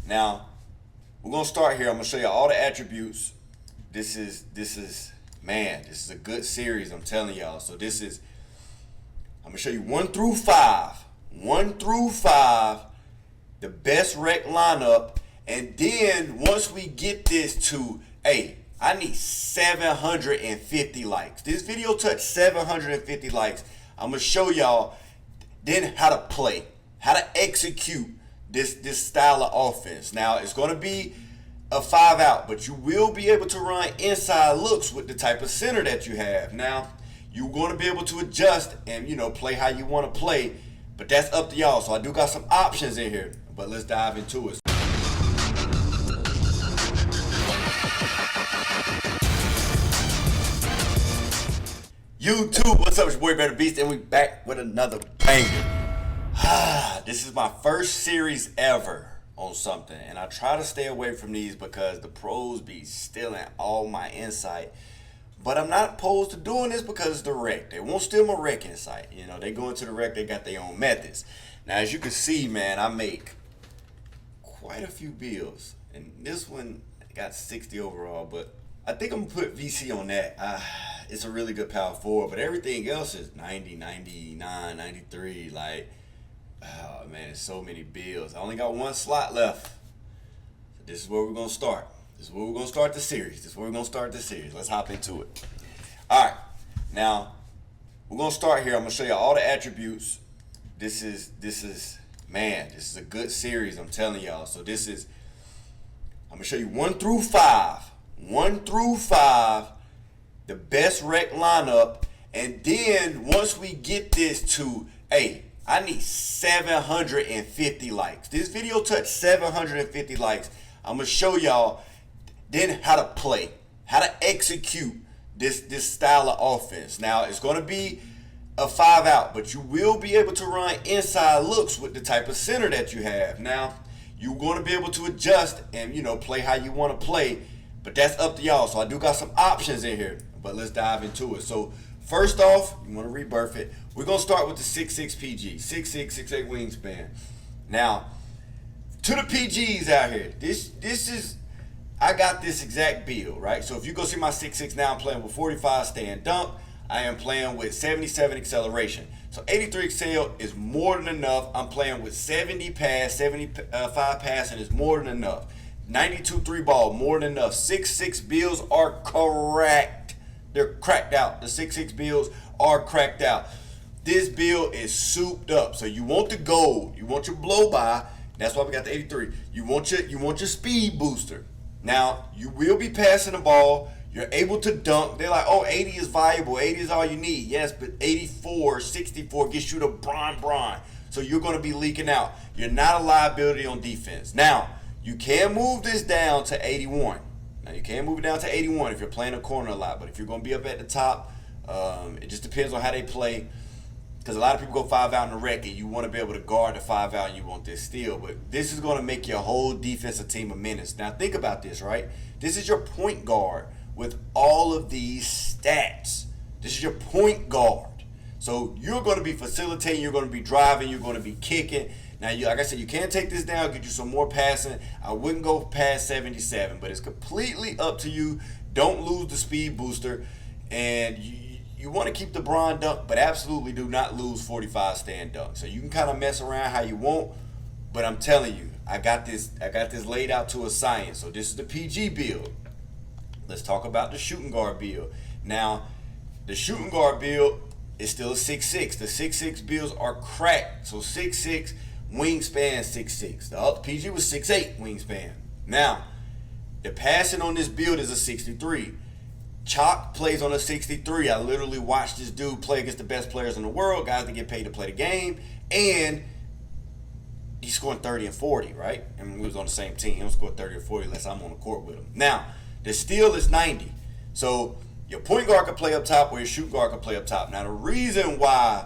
Now, we're gonna start here. I'm gonna show you all the attributes. This is a good series, I'm telling y'all. So I'm gonna show you 1 through 5. 1 through 5, the best rec lineup. And then once we get this to, hey, I need 750 likes. This video touched 750 likes. I'm gonna show y'all then how to play, how to execute this style of offense. Now, it's gonna be a 5-out, but you will be able to run inside looks with the type of center that you have. Now, you're going to be able to adjust and, play how you want to play, but that's up to y'all. So I do got some options in here, but let's dive into it. YouTube, what's up? It's your boy BEARDABEAST, and we back with another banger. This is my first series ever on something, and I try to stay away from these because the pros be stealing all my insight. But I'm not opposed to doing this because it's the rec. They won't steal my rec insight. They go into the rec, they got their own methods. Now, as you can see, man, I make quite a few builds, and this one got 60 overall, but I think I'm gonna put VC on that. It's a really good power forward, but everything else is 90, 99, 93, like, oh man, there's so many builds. I only got one slot left. So this is where we're going to start. This is where we're going to start the series. Let's hop into it. All right. Now, we're going to start here. I'm going to show you all the attributes. This is a good series, I'm telling y'all. So I'm going to show you 1 through 5. 1 through 5, the best rec lineup. And then once we get this to, hey, I need 750 likes. This video touched 750 likes. I'm going to show y'all then how to play, how to execute this style of offense. Now, it's going to be a 5-out, but you will be able to run inside looks with the type of center that you have. Now, you're going to be able to adjust and, play how you want to play, but that's up to y'all. So I do got some options in here, but let's dive into it. So first off, you want to rebirth it. We're going to start with the 6'6 PG, 6'6", 6'8 wingspan. Now, to the PGs out here, I got this exact build, right? So if you go see my 6'6 now, I'm playing with 45 stand dunk. I am playing with 77 acceleration. So 83 excel is more than enough. I'm playing with 70 pass, 75 passing is more than enough. 92 3 ball, more than enough. 6'6 builds are correct. They're cracked out. The 6'6 builds are cracked out. This build is souped up. So you want the gold. You want your blow by. That's why we got the 83. You want your speed booster. Now, you will be passing the ball. You're able to dunk. They're like, oh, 80 is viable. 80 is all you need. Yes, but 84, 64 gets you to bron. So you're going to be leaking out. You're not a liability on defense. Now, you can move this down to 81. Now, you can move it down to 81 if you're playing a corner a lot. But if you're going to be up at the top, it just depends on how they play. Because a lot of people go 5-out in the rec, and you want to be able to guard the 5-out, and you want this steal. But this is going to make your whole defensive team a menace. Now, think about this, right? This is your point guard with all of these stats. This is your point guard. So you're going to be facilitating, you're going to be driving, you're going to be kicking. Now, like I said, you can take this down, get you some more passing. I wouldn't go past 77, but it's completely up to you. Don't lose the speed booster. And you want to keep the bron dunk, but absolutely do not lose 45 stand dunk. So you can kind of mess around how you want, but I'm telling you, I got this laid out to a science. So this is the PG build. Let's talk about the shooting guard build. Now, the shooting guard build is still a 6'6". The 6'6 builds are cracked. So 6'6", wingspan 6'6". The other PG was 6'8", wingspan. Now, the passing on this build is a 63. Chalk plays on a 63. I literally watched this dude play against the best players in the world, guys that get paid to play the game, and he's scoring 30 and 40, right? And we was on the same team. He don't score 30 or 40 unless I'm on the court with him. Now, the steal is 90. So your point guard can play up top or your shoot guard can play up top. Now, the reason why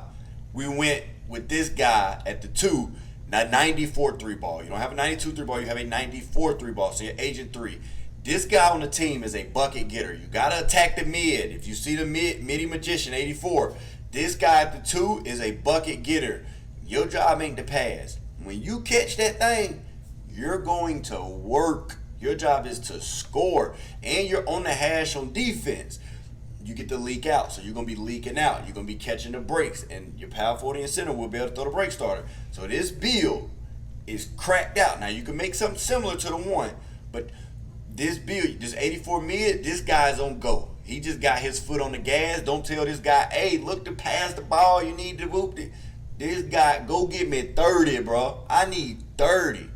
we went with this guy at the 2, not 94 3 ball. You don't have a 92 3 ball. You have a 94 3 ball. So you're agent 3. This guy on the team is a bucket getter. You got to attack the mid. If you see the midi magician, 84, this guy at the 2 is a bucket getter. Your job ain't to pass. When you catch that thing, You're going to work. Your job is to score, and you're on the hash on defense. You get to leak out, so you're going to be leaking out. You're going to be catching the breaks, and your power forward and center will be able to throw the break starter. So this build is cracked out. Now, you can make something similar to the one, but this build, this 84 mid, this guy's on go. He just got his foot on the gas. Don't tell this guy, hey, look to pass the ball. You need to whoop it. This guy, go get me 30, bro. I need 30.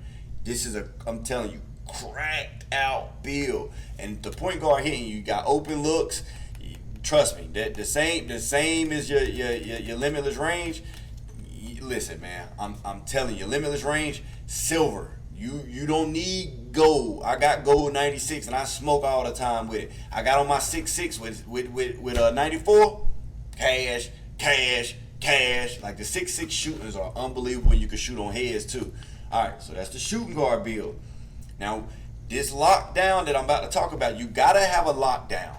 This is I'm telling you, cracked out build. And the point guard hitting you got open looks. Trust me, that the same as your limitless range. Listen, man, I'm telling you, limitless range, silver. You don't need gold. I got gold 96 and I smoke all the time with it. I got on my 6.6 with 94. Cash. Like the 6.6 shooters are unbelievable when you can shoot on heads too. All right, so that's the shooting guard build. Now, this lockdown that I'm about to talk about, you gotta have a lockdown.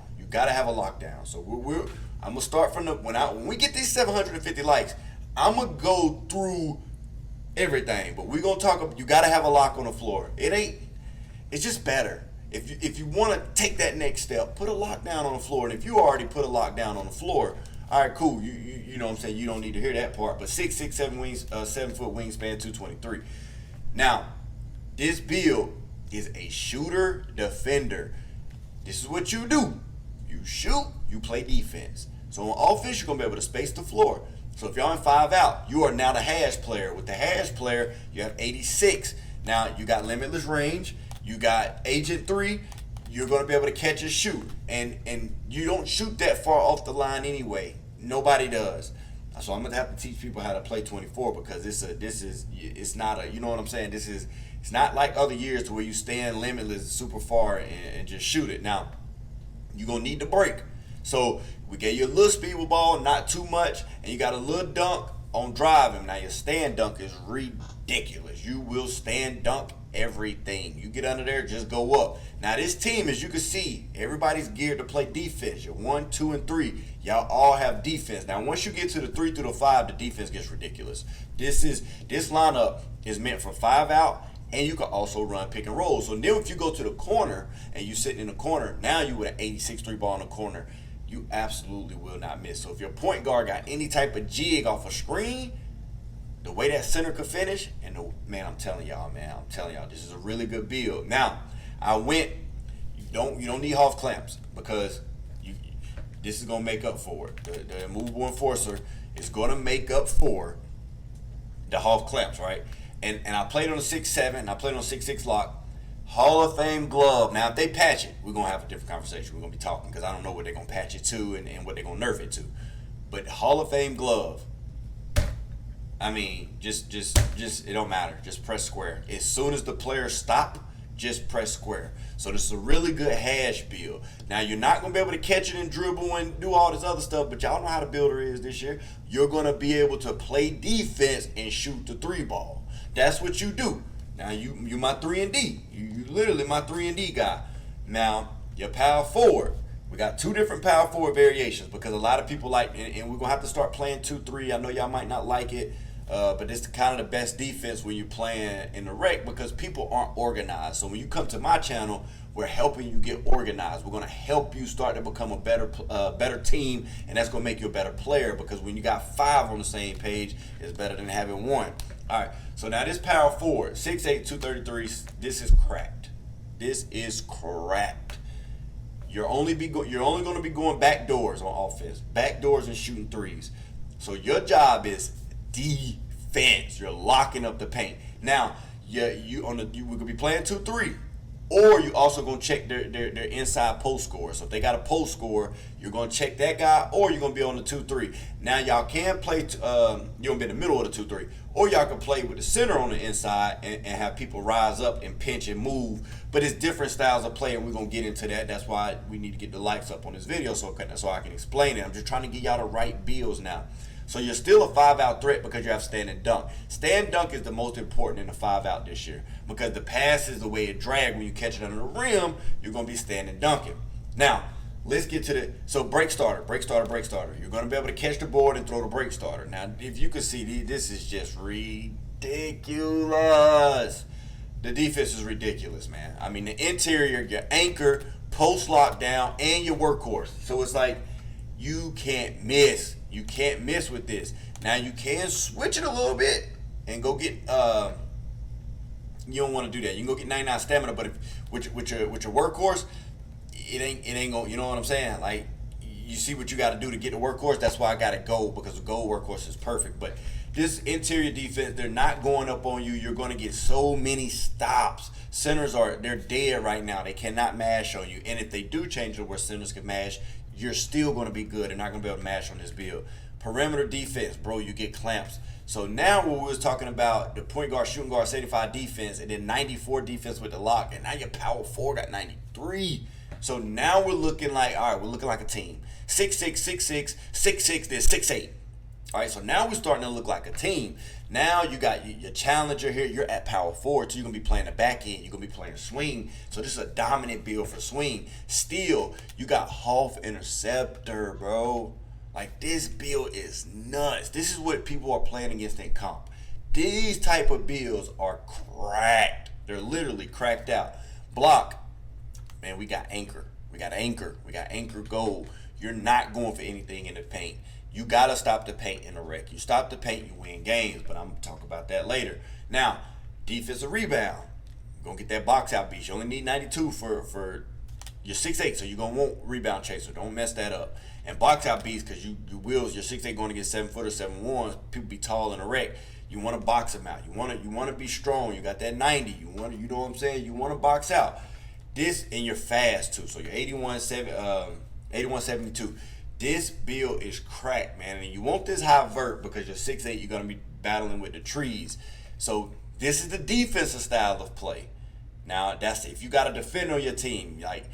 So I'm gonna start from when we get these 750 likes, I'm gonna go through everything. But we're gonna talk. You gotta have a lock on the floor. It's just better. If you want to take that next step, put a lockdown on the floor. And if you already put a lockdown on the floor, all right, cool. You know what I'm saying. You don't need to hear that part. But 6'6", 7 foot wingspan, 223. Now, this build is a shooter defender. This is what you do. You shoot, you play defense. So on offense, you're going to be able to space the floor. So if you're on 5 out, you are now the hash player. With the hash player, you have 86. Now, you got limitless range. You got Agent 3. You're going to be able to catch and shoot. And you don't shoot that far off the line anyway. Nobody does. So I'm going to have to teach people how to play 24 because it's not a, you know what I'm saying? It's not like other years to where you stand limitless super far and just shoot it. Now, you're going to need the break. So we gave you a little speed with ball, not too much, and you got a little dunk on driving. Now, your stand dunk is ridiculous. You will stand dunk everything. You get under there, just go up. Now, this team, as you can see, everybody's geared to play defense. You're 1, 2, and 3. Y'all all have defense. Now, once you get to the 3 through the 5, the defense gets ridiculous. This lineup is meant for 5 out, and you can also run pick and roll. So then if you go to the corner and you sitting in the corner, now you with an 86 3 ball in the corner, you absolutely will not miss. So if your point guard got any type of jig off a screen, the way that center could finish, and I'm telling y'all, this is a really good build. Now, you don't need half clamps because this is gonna make up for it. The immovable enforcer is gonna make up for the half clamps, right? And I played on a 6.7, and I played on a 6.6 lock. Hall of Fame glove. Now, if they patch it, we're going to have a different conversation. We're going to be talking because I don't know what they're going to patch it to and what they're going to nerf it to. But Hall of Fame glove, I mean, just it don't matter. Just press square. As soon as the players stop, just press square. So this is a really good hash build. Now, you're not going to be able to catch it and dribble and do all this other stuff, but y'all know how the builder is this year. You're going to be able to play defense and shoot the 3 ball. That's what you do. Now, you my 3 and D. You literally my 3 and D guy. Now, your power forward. We got 2 different power forward variations because a lot of people like, and we're going to have to start playing 2-3. I know y'all might not like it, but it's kind of the best defense when you're playing in the rec because people aren't organized. So when you come to my channel, we're helping you get organized. We're going to help you start to become a better team, and that's going to make you a better player because when you got 5 on the same page, it's better than having 1. All right, so now this power forward, 6'8", 233, this is cracked. You're only going to be going back doors on offense, back doors and shooting 3s. So your job is defense. You're locking up the paint. Now, we could be playing 2-3. Or you also going to check their inside post score. So if they got a post score, you're going to check that guy, or you're going to be on the 2-3. Now y'all can play, you're going to be in the middle of the 2-3. Or y'all can play with the center on the inside and have people rise up and pinch and move. But it's different styles of play, and we're going to get into that. That's why we need to get the likes up on this video so I can explain it. I'm just trying to get y'all the right builds now. So you're still a 5-out threat because you have stand and dunk. Stand dunk is the most important in the 5-out this year because the pass is the way it drags. When you catch it under the rim, you're going to be standing dunking. Now, let's get to so break starter. You're going to be able to catch the board and throw the break starter. Now, if you can see, this is just ridiculous. The defense is ridiculous, man. I mean, the interior, your anchor, post lockdown, and your workhorse. So it's like you can't miss. You can't miss with this. Now you can switch it a little bit and go get. You don't want to do that. You can go get 99 stamina, but if with your workhorse, it ain't gonna. You know what I'm saying? Like, you see what you got to do to get the workhorse. That's why I got it gold, because the gold workhorse is perfect. But this interior defense, they're not going up on you. You're going to get so many stops. Centers they're dead right now. They cannot mash on you. And if they do change it where centers can mash, you're still going to be good. They're not going to be able to mash on this build. Perimeter defense, bro, you get clamps. So now what we was talking about, the point guard, shooting guard, 75 defense, and then 94 defense with the lock, and now your power 4 got 93. So now we're looking like, all right, we're looking like a team. 6'6", 6'6", 6'6", then 6'8". All right, so now we're starting to look like a team. Now you got your challenger here. You're at power forward, so you're going to be playing the back end. You're going to be playing swing. So this is a dominant build for swing. Still, you got half interceptor, bro. Like, this build is nuts. This is what people are playing against in comp. These type of builds are cracked. They're literally cracked out. Block. Man, we got anchor. We got anchor. We got anchor gold. You're not going for anything in the paint. You got to stop the paint in a wreck. You stop the paint, you win games. But I'm going to talk about that later. Now, defensive rebound. You're going to get that box out beat. You only need 92 for your 6'8", so you're going to want rebound chaser. Don't mess that up. And box out beats, because you will, your 6'8" going to get 7-footer, 7'1". People be tall in a wreck. You want to box them out. You want to be strong. You got that 90. You know what I'm saying? You want to box out. This, and you're fast too. So you're 81-72. This build is cracked, man. And you want this high vert because you're 6'8", you're going to be battling with the trees. So this is the defensive style of play. Now, that's if you got a defender on your team, like,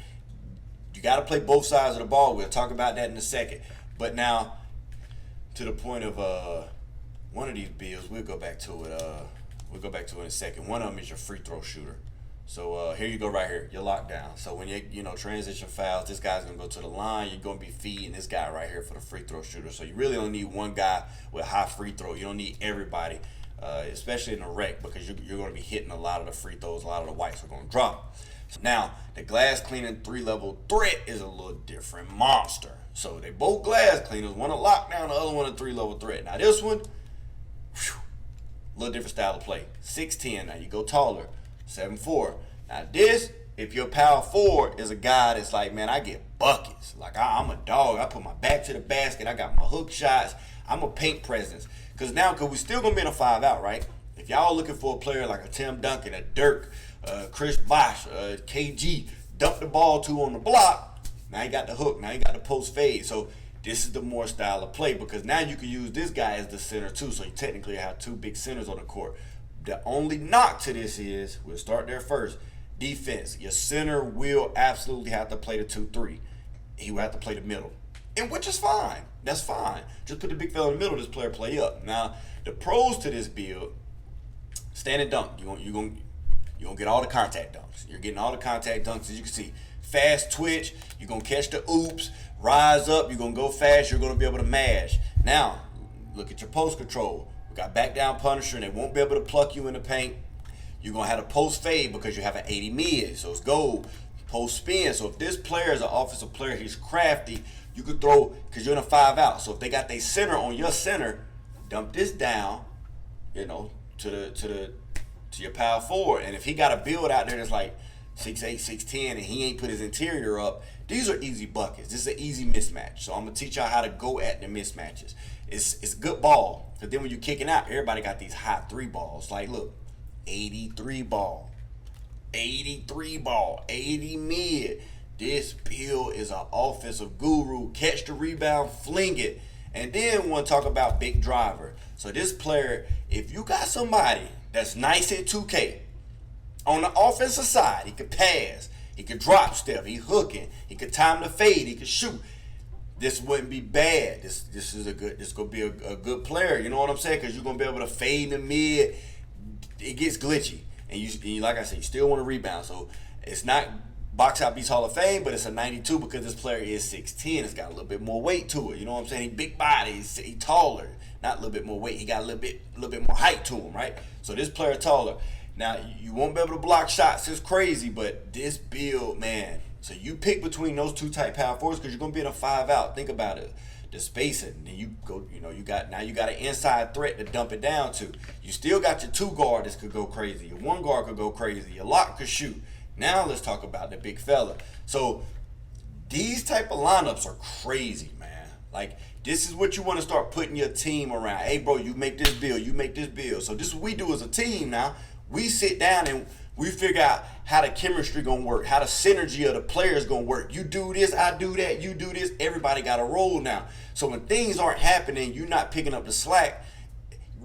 you got to play both sides of the ball. We'll talk about that in a second. But now, to the point of one of these builds, we'll go back to it. We'll go back to it in a second. One of them is your free throw shooter. So here you go right here. You're locked down. So when you transition fouls, this guy's going to go to the line. You're going to be feeding this guy right here for the free throw shooter. So you really only need one guy with high free throw. You don't need everybody, especially in a wreck, because you're going to be hitting a lot of the free throws. A lot of the whites are going to drop. So now, the glass cleaning 3-level threat is a little different monster. So they both glass cleaners. One a lockdown, the other one a 3-level threat. Now this one, a little different style of play. 6'10". Now you go taller. 7'4". Now this, if your power forward is a guy that's like, man, I get buckets. Like, I'm a dog. I put my back to the basket. I got my hook shots. I'm a paint presence. Because we still going to be in a 5-out, right? If y'all looking for a player like a Tim Duncan, a Dirk, Chris Bosh, KG, dump the ball to on the block, now you got the hook. Now you got the post fade. So this is the more style of play, because now you can use this guy as the center too. So you technically have two big centers on the court. The only knock to this is, we'll start there first, defense. Your center will absolutely have to play the 2-3. He will have to play the middle, and which is fine. That's fine. Just put the big fella in the middle, this player play up. Now, the pros to this build, stand and dunk. You're gonna get all the contact dunks. You're getting all the contact dunks, as you can see. Fast twitch, you're going to catch the oops, rise up, you're going to go fast, you're going to be able to mash. Now, look at your post control. We got back down punisher, and they won't be able to pluck you in the paint. You're going to have a post fade because you have an 80 mid, so it's gold. Post spin, so if this player is an offensive player, he's crafty, you could throw, because you're in a 5-out. So if they got their center on your center, dump this down, to your power forward. And if he got a build out there that's like 6'8", 6'10", and he ain't put his interior up, these are easy buckets. This is an easy mismatch. So I'm going to teach y'all how to go at the mismatches. It's good ball. Because then when you're kicking out, everybody got these hot 3 balls. Like, look, 83 ball, 83 ball, 80 mid. This build is an offensive guru. Catch the rebound, fling it. And then we want to talk about big driver. So this player, if you got somebody that's nice at 2K, on the offensive side, he could pass, he could drop step, he hooking, he could time the fade, he could shoot. This wouldn't be bad. This gonna be a good player. You know what I'm saying? Because you're gonna be able to fade in the mid. It gets glitchy, and you like I said, you still want to rebound. So it's not box out beats Hall of Fame, but it's a 92 because this player is 6'10". It's got a little bit more weight to it. You know what I'm saying? He big body, he taller. Not a little bit more weight. He got a little bit more height to him, right? So this player taller. Now, you won't be able to block shots. It's crazy, but this build, man. So you pick between those two type power forwards because you're going to be in a 5-out. Think about it. The spacing. Then you go, you got an inside threat to dump it down to. You still got your 2 guard that could go crazy. Your 1 guard could go crazy. Your lock could shoot. Now let's talk about the big fella. So these type of lineups are crazy, man. Like, this is what you want to start putting your team around. Hey, bro, you make this build. You make this build. So this is what we do as a team now. We sit down and we figure out how the chemistry gonna work, how the synergy of the players gonna work. You do this, I do that, you do this. Everybody got a role now. So when things aren't happening, you're not picking up the slack.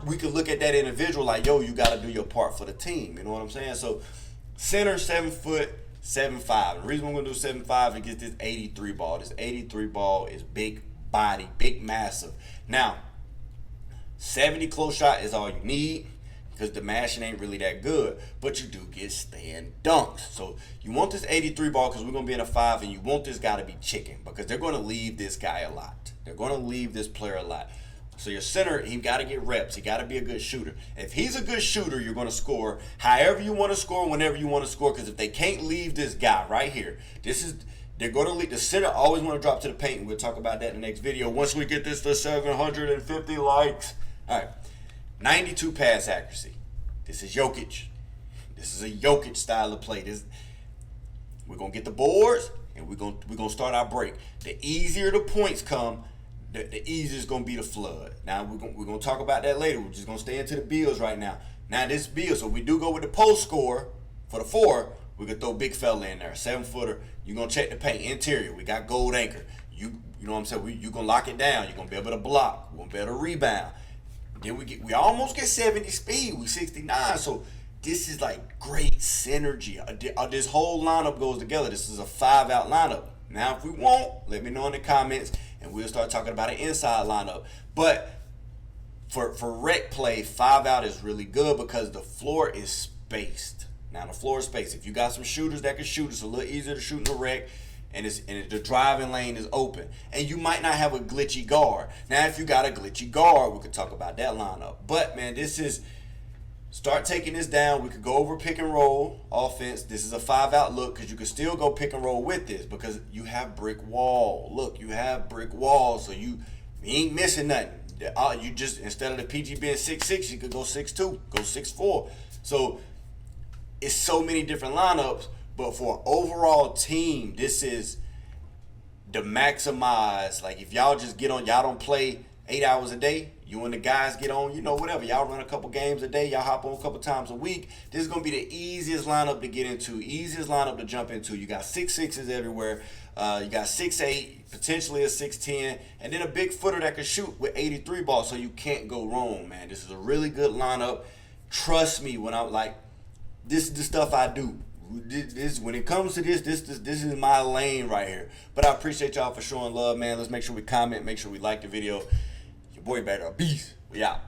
We could look at that individual like, yo, you got to do your part for the team. You know what I'm saying? So center, 7 foot, 7'5". The reason we're gonna do 7'5" is to get this 83 ball. This 83 ball is big body, big, massive. Now, 70 close shot is all you need, because the mashing ain't really that good, but you do get stand dunks. So you want this 83 ball because we're going to be in a 5, and you want this guy to be chicken because they're going to leave this guy a lot. They're going to leave this player a lot. So your center, he got to get reps. He got to be a good shooter. If he's a good shooter, you're going to score however you want to score, whenever you want to score, because if they can't leave this guy right here, they're going to leave. The center always want to drop to the paint, and we'll talk about that in the next video once we get this to 750 likes. All right. 92 pass accuracy. This is Jokic. This is a Jokic style of play. We're gonna get the boards and we're gonna start our break. The easier the points come, the easier it's gonna be to flood. Now we're gonna talk about that later. We're just gonna stay into the builds right now. Now this build, so we do go with the post score for the 4. We could throw big fella in there, 7-footer. You're gonna check the paint interior. We got gold anchor. You know what I'm saying? You gonna lock it down. You're gonna be able to block. We're gonna be able to rebound. Then we almost get 70 speed. We 69. So this is like great synergy. This whole lineup goes together. This is a 5-out lineup. Now, if we want, let me know in the comments, and we'll start talking about an inside lineup. But for rec play, 5-out is really good because the floor is spaced. Now, the floor is spaced. If you got some shooters that can shoot, it's a little easier to shoot in the rec. And the driving lane is open. And you might not have a glitchy guard. Now, if you got a glitchy guard, we could talk about that lineup. But, man, start taking this down. We could go over pick and roll offense. This is a 5-out look because you can still go pick and roll with this because you have brick wall. Look, you have brick wall, so you ain't missing nothing. You just, instead of the PG being 6'6", you could go 6'2", go 6'4". So it's so many different lineups. But for an overall team, this is the maximize. Like, if y'all just get on, y'all don't play 8 hours a day. You and the guys get on, whatever. Y'all run a couple games a day. Y'all hop on a couple times a week. This is going to be the easiest lineup to get into, easiest lineup to jump into. You got 6'6" everywhere. You got 6'8", potentially a 6'10", and then a big footer that can shoot with 83 ball, so you can't go wrong, man. This is a really good lineup. Trust me when I'm like, this is the stuff I do. When it comes to this is my lane right here. But I appreciate y'all for showing love, man. Let's make sure we comment, make sure we like the video. Your boy BEARDABEAST. We out.